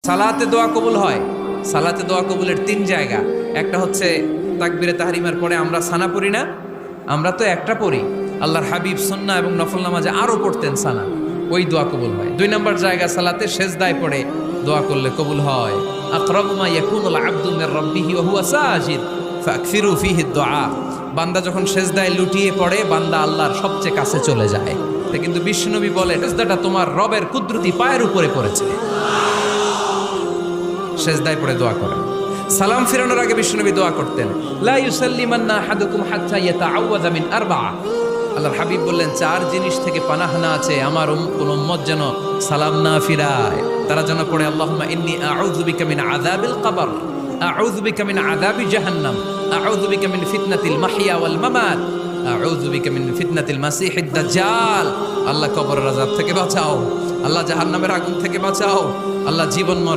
সালাতে দোয়া কবুল হয়। সালাতে দোয়া কবুলের 3 জায়গা। একটা হচ্ছে তাকবীরে তাহরিমার পরে আমরা সানা পড়ি না, আমরা তো একটা পড়ি। আল্লাহর হাবিব সুন্নাহ এবং নফল নামাজে আরো পড়তেন সানা, ওই দোয়া কবুল হয়। 2 নম্বর জায়গা সালাতে সেজদায় পড়ে দোয়া করলে কবুল হয়। আকরাবু মা ইয়াকুনুল আবদু মির রাব্বিহি ওয়া হুয়া সাজিদ ফাকসিরু ফীহি দুআ। বান্দা যখন সেজদায় লুটিয়ে পড়ে, বান্দা আল্লাহর সবচেয়ে কাছে চলে যায়। কিন্তু বিশ্বনবী বলে, সেজদাটা তোমার রবের কুদরতি পায়ের উপরে পড়েছে। সেজদায় পড়ে দোয়া করেন। সালাম ফিরানোর আগে বিশ্বনবী দোয়া করতেন, লা ইউসাল্লিমান্না আহাদুকুম হাত্তা ইয়াতাআওয়াযা মিন আরবা'a। আল্লাহর হাবিব বললেন, 4 জিনিস থেকে পানাহানা আছে, আমার কোন উম্মত যেন সালাম না ফিরায়। তারা যেন পড়ে, আল্লাহুম্মা ইন্নী আউযু বিকা মিন আযাবিল কবর, আউযু বিকা মিন আযাবি জাহান্নাম, আউযু বিকা মিন ফিতনাতিল মাহইয়া ওয়াল মামাত, আউযু বিকা মিন ফিতনাতিল মাসিহিদ দাজ্জাল। আল্লাহ কবরের আযাব থেকে বাঁচাও, আল্লাহ জাহান্নামের আগুন থেকে বাঁচাও, আল্লাহ জীবন